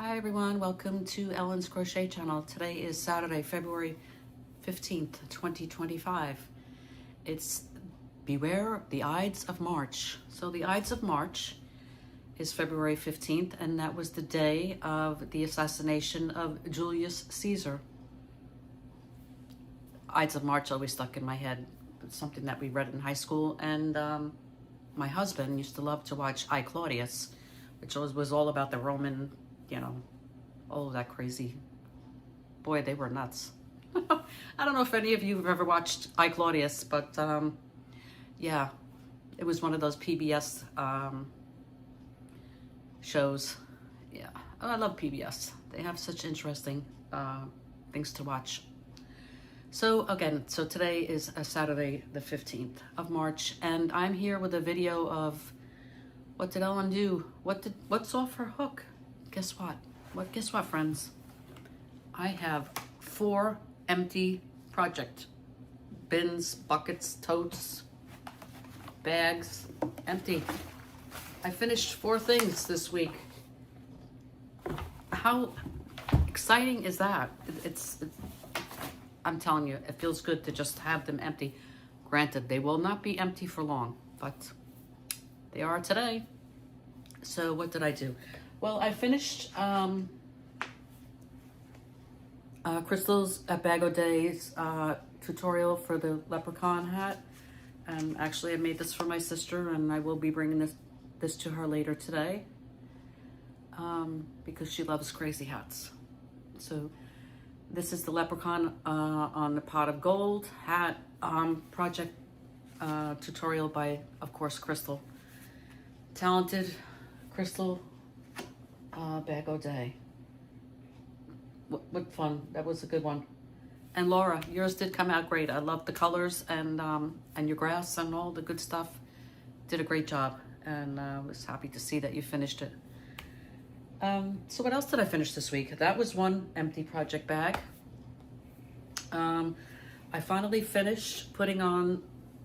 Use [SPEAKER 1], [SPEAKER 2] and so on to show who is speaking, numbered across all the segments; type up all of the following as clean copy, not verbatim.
[SPEAKER 1] Hi everyone, welcome to Ellen's Crochet channel. Today is Saturday, February 15th, 2025. It's Beware the Ides of March. So the Ides of March is February 15th, and that was the day of the assassination of Julius Caesar. Ides of March always stuck in my head. It's something that we read in high school, and my husband used to love to watch I, Claudius, which was all about the Roman, all of that crazy. Boy, they were nuts. I don't know if any of you have ever watched I, Claudius, but yeah, it was one of those PBS shows. Yeah, I love PBS. They have such interesting things to watch. So today is a Saturday, the 15th of March, and I'm here with a video of what did Ellen do? What's off her hook? Guess what? Guess what, friends? I have 4 empty project bins, buckets, totes, bags, empty. I finished 4 things this week. How exciting is that? I'm telling you, it feels good to just have them empty. Granted, they will not be empty for long, but they are today. So what did I do? Well, I finished Crystal's Bag O' Days tutorial for the leprechaun hat. And actually I made this for my sister, and I will be bringing this to her later today because she loves crazy hats. So this is the leprechaun on the pot of gold hat project tutorial by, of course, Crystal. Talented Crystal Bag O' Day. What fun. That was a good one. And Laura, yours did come out great. I love the colors and your grass and all the good stuff. Did a great job, and I was happy to see that you finished it. So what else did I finish this week? That was one empty project bag. I finally finished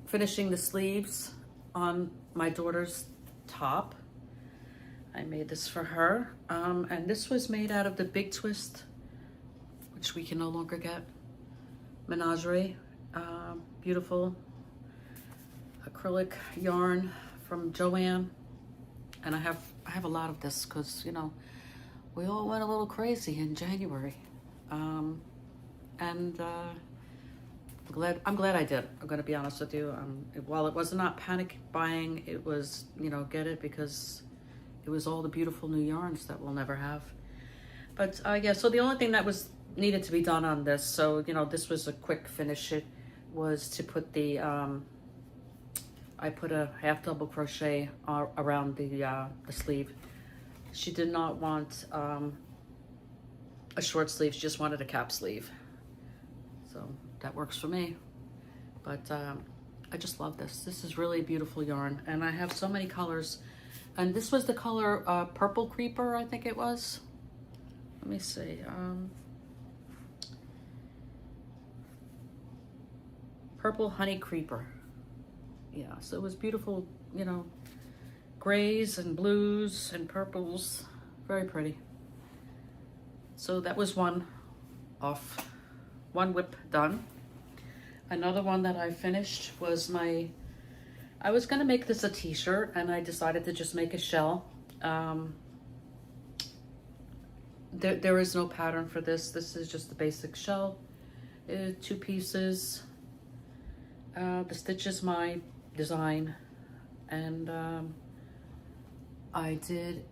[SPEAKER 1] finishing the sleeves on my daughter's top. I made this for her, and this was made out of the Big Twist, which we can no longer get, menagerie. Beautiful acrylic yarn from Joanne, and I have a lot of this because we all went a little crazy in January, and I'm glad I did. I'm gonna be honest with you. While it was not panic buying, it was get it because it was all the beautiful new yarns that we'll never have. But yeah, so the only thing that was needed to be done on this, so this was a quick finish, it was to put the I put a half double crochet around the sleeve. She did not want a short sleeve, she just wanted a cap sleeve, so that works for me. But I just love this. This is really beautiful yarn, and I have so many colors. And this was the color Purple Creeper, I think it was. Let me see. Purple Honey Creeper. Yeah, so it was beautiful, grays and blues and purples. Very pretty. So that was one whip done. Another one that I finished was I was gonna make this a t-shirt, and I decided to just make a shell. There is no pattern for this. This is just the basic shell. 2 pieces. The stitch is my design, and I did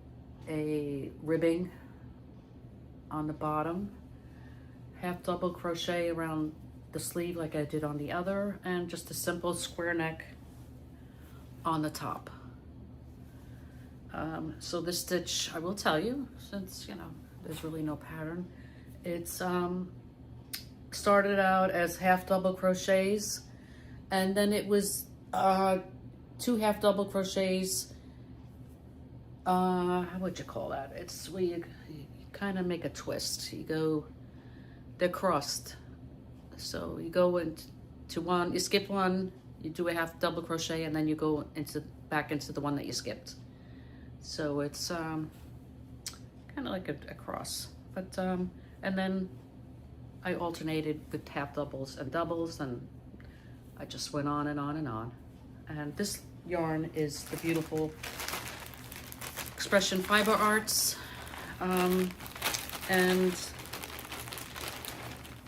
[SPEAKER 1] a ribbing on the bottom, half double crochet around the sleeve like I did on the other, and just a simple square neck on the top. So this stitch, I will tell you, since there's really no pattern, it's started out as half double crochets, and then it was 2 half double crochets. How would you call that? It's where you kind of make a twist. They're crossed. So you go into one, you skip one, you do a half double crochet, and then you go back into the one that you skipped. So it's kind of like a cross. But, and then I alternated with half doubles and doubles, and I just went on and on and on. And this yarn is the beautiful Expression Fiber Arts. And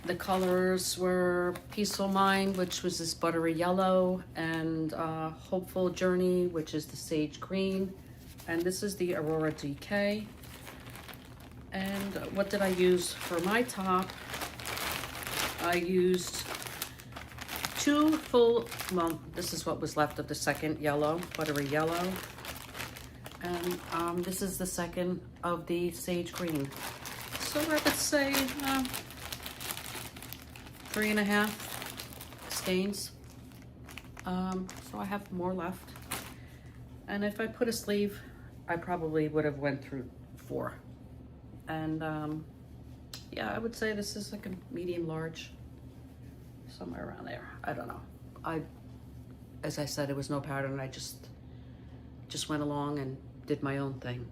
[SPEAKER 1] the colors were Peaceful Mind, which was this buttery yellow, and Hopeful Journey, which is the sage green. And this is the Aurora DK. And what did I use for my top? I used two full, well, this is what was left of the second yellow, buttery yellow. And this is the second of the sage green. So I would say 3.5 skeins. So I have more left. And if I put a sleeve, I probably would have went through 4. And yeah, I would say this is like a medium large, somewhere around there. I don't know. As I said, it was no pattern. I just went along and did my own thing.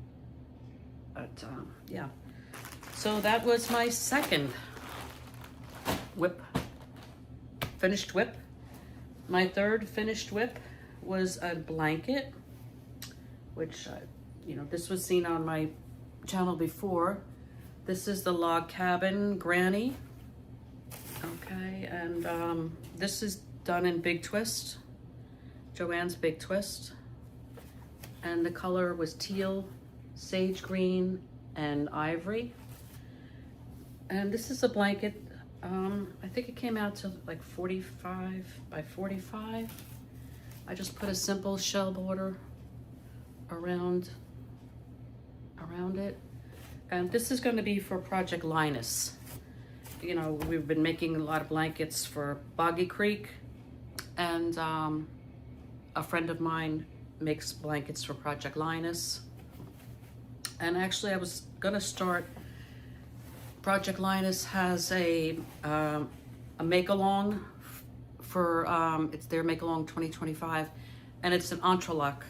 [SPEAKER 1] But yeah. So that was my second whip, finished whip. My third finished whip was a blanket, which, you know, this was seen on my channel before. This is the Log Cabin Granny. Okay, and this is done in Big Twist, Joann's Big Twist. And the color was teal, sage green, and ivory. And this is a blanket. I think it came out to like 45 by 45. I just put a simple shell border around it. And this is going to be for Project Linus. You know, we've been making a lot of blankets for Boggy Creek, and a friend of mine makes blankets for Project Linus. And actually I was gonna start, Project Linus has a make-along for, it's their make-along 2025, and it's an entrelac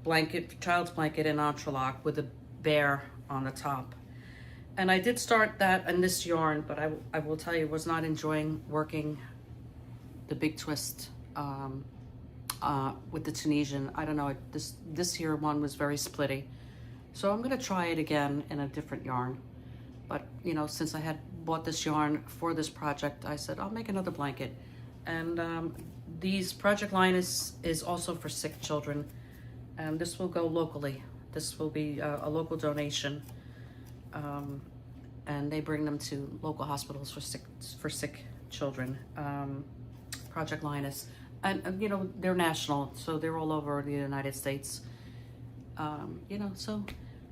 [SPEAKER 1] blanket, child's blanket in entrelac with a bear on the top. And I did start that in this yarn, but I will tell you, was not enjoying working the Big Twist with the Tunisian. I don't know, this here one was very splitty. So I'm gonna try it again in a different yarn. But you know, since I had bought this yarn for this project, I said, I'll make another blanket. And these Project Linus is also for sick children. And this will go locally. This will be a local donation. And they bring them to local hospitals for sick children. Project Linus. And you know, they're national, so they're all over the United States. You know, so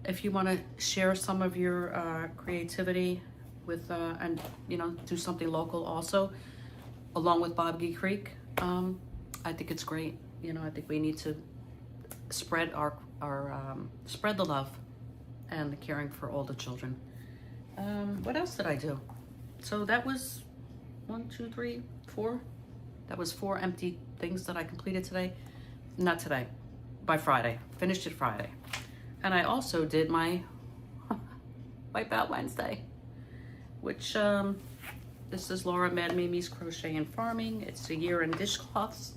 [SPEAKER 1] if you want to share some of your creativity with, and you know, do something local also, along with Boggy Creek, I think it's great. You know, I think we need to spread spread the love and the caring for older children. What else did I do? So that was 1, 2, 3, 4. That was 4 empty things that I completed today. Not today, by Friday. Finished it Friday. And I also did my Wipeout Wednesday, which this is Laura Mad Mimi's Crochet and Farming. It's a year in dishcloths.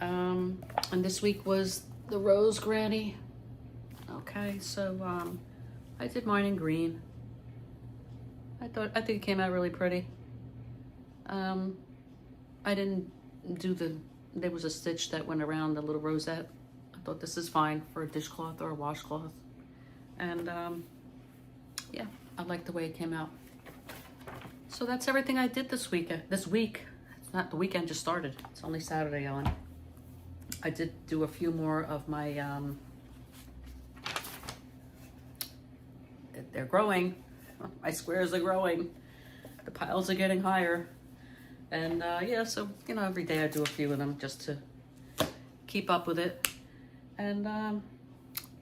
[SPEAKER 1] And this week was the Rose Granny. Okay, so I did mine in green. I think it came out really pretty. I didn't do there was a stitch that went around the little rosette. I thought this is fine for a dishcloth or a washcloth. And yeah, I like the way it came out. So that's everything I did this week. It's not, the weekend just started. It's only Saturday, Ellen. I did do a few more of my, they're growing. My squares are growing. The piles are getting higher. And yeah, so, you know, every day I do a few of them just to keep up with it. And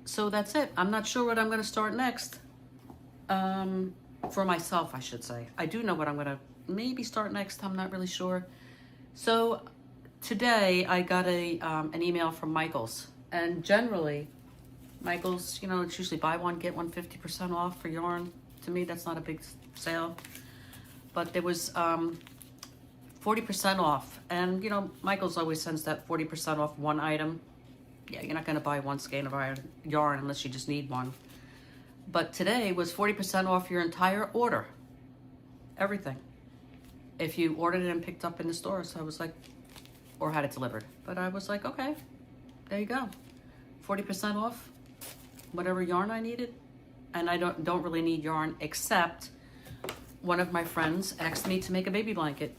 [SPEAKER 1] so that's it. I'm not sure what I'm going to start next. For myself, I should say. I do know what I'm going to maybe start next. I'm not really sure. So today I got an email from Michaels. And generally, Michaels, you know, it's usually buy one, get one 50% off for yarn. To me, that's not a big sale. But there was 40% off. And, you know, Michaels always sends that 40% off one item. Yeah, you're not going to buy one skein of yarn unless you just need one. But today was 40% off your entire order. Everything. If you ordered it and picked up in the store. So I was like, or had it delivered. But I was like, okay, there you go. 40% off whatever yarn I needed. And I don't really need yarn, except one of my friends asked me to make a baby blanket.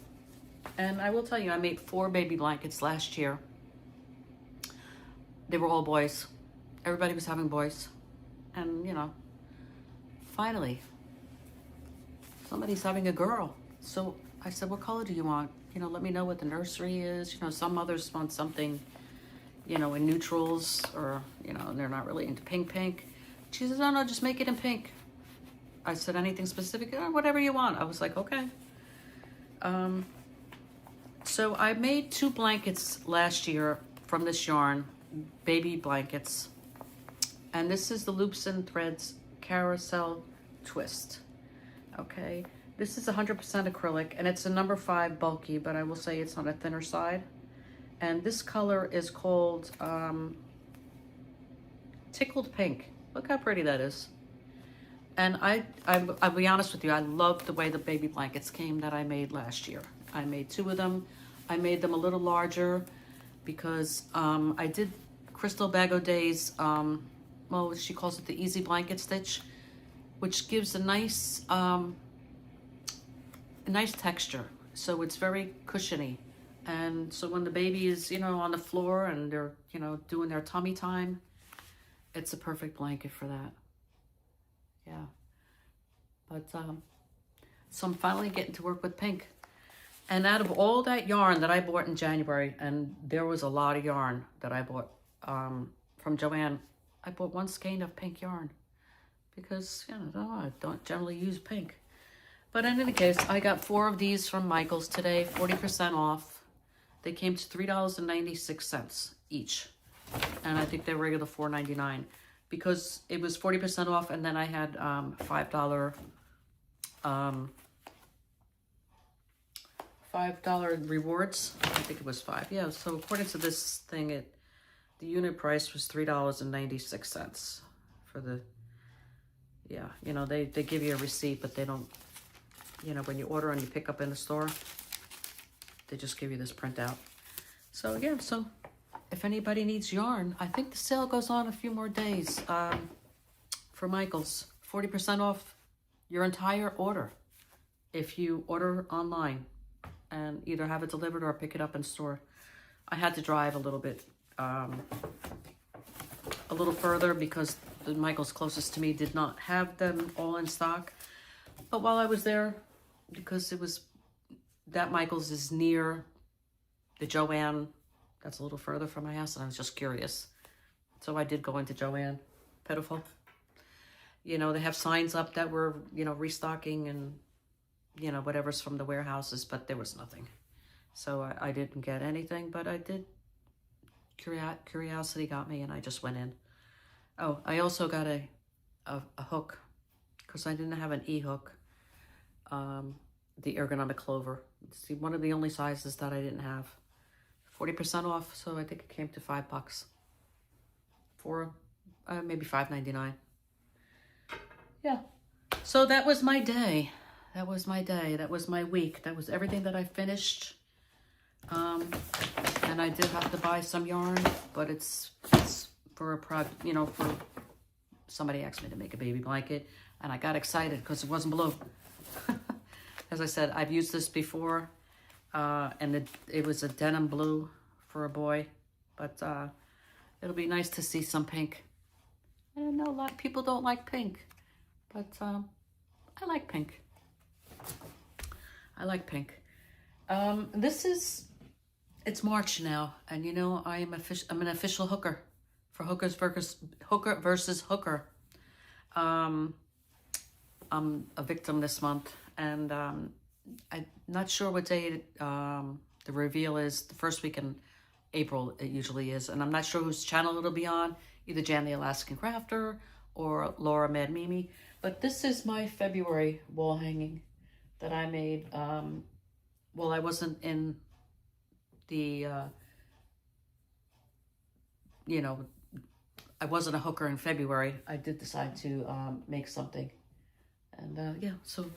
[SPEAKER 1] And I will tell you, I made 4 baby blankets last year. They were all boys. Everybody was having boys. And, you know, finally, somebody's having a girl. So I said, what color do you want? You know, let me know what the nursery is. You know, some mothers want something, you know, in neutrals, or, you know, they're not really into pink. She says, no, just make it in pink. I said, anything specific? Whatever you want. I was like, okay. So I made 2 blankets last year from this yarn, baby blankets. And this is the Loops and Threads Carousel Twist. Okay. This is 100% acrylic, and it's a number 5 bulky, but I will say it's on a thinner side. And this color is called Tickled Pink. Look how pretty that is. And I'll be honest with you, I love the way the baby blankets came that I made last year. I made 2 of them. I made them a little larger because I did Crystal Bagaude's, well, she calls it the Easy Blanket Stitch, which gives a nice texture. So it's very cushiony. And so when the baby is, you know, on the floor and they're, you know, doing their tummy time, it's a perfect blanket for that. Yeah. But, so I'm finally getting to work with pink. And out of all that yarn that I bought in January, and there was a lot of yarn that I bought from Joann, I bought 1 skein of pink yarn because, you know, I don't generally use pink. But in any case, I got 4 of these from Michaels today, 40% off. They came to $3.96 each. And I think they were regular $4.99 because it was 40% off, and then I had $5 rewards. I think it was 5. Yeah, so according to this thing, the unit price was $3.96 for the, yeah, you know, they give you a receipt, but they don't, you know, when you order and you pick up in the store, they just give you this printout. So yeah, so if anybody needs yarn, I think the sale goes on a few more days for Michaels. 40% off your entire order if you order online and either have it delivered or pick it up in store. I had to drive a little bit, a little further because the Michaels closest to me did not have them all in stock. But while I was there, because it was, that Michaels is near the Joann, that's a little further from my house, and I was just curious. So I did go into Joann. Pitiful. You know, they have signs up that we're, you know, restocking and, you know, whatever's from the warehouses, but there was nothing. So I didn't get anything, but I did. Curiosity got me, and I just went in. Oh, I also got a hook because I didn't have an E-hook. The ergonomic clover. See, one of the only sizes that I didn't have. 40% off, so I think it came to $5 for maybe $5.99. Yeah. So that was my day. That was my day. That was my week. That was everything that I finished. And I did have to buy some yarn, but it's for a product, you know, for somebody asked me to make a baby blanket, and I got excited because it wasn't blue. As I said, I've used this before, and it was a denim blue for a boy, but it'll be nice to see some pink. I know a lot of people don't like pink, but I like pink. I like pink. It's March now, and you know, I'm an official hooker for Hooker versus Hooker. I'm a victim this month, and I'm not sure what day the reveal is. The first week in April it usually is, and I'm not sure whose channel it'll be on. either Jan the Alaskan Crafter or Laura Mad Mimi. But this is my February wall hanging that I made. Well, I wasn't in the, you know, I wasn't a hooker in February. I did decide to make something. And yeah, so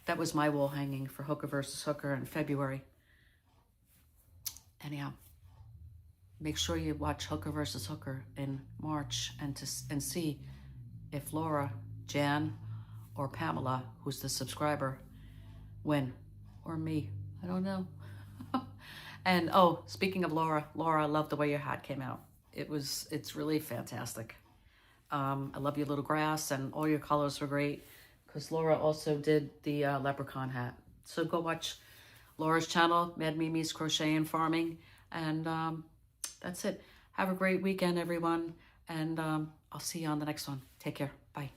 [SPEAKER 1] that was my wall hanging for Hooker versus Hooker in February. Anyhow, make sure you watch Hooker versus Hooker in March and see if Laura, Jan, or Pamela, who's the subscriber, win. Or me. I don't know. And oh, speaking of Laura, I love the way your hat came out. It's really fantastic. I love your little grass, and all your colors were great, because Laura also did the leprechaun hat. So go watch Laura's channel, Mad Mimi's Crochet and Farming, and that's it. Have a great weekend, everyone, and I'll see you on the next one. Take care. Bye.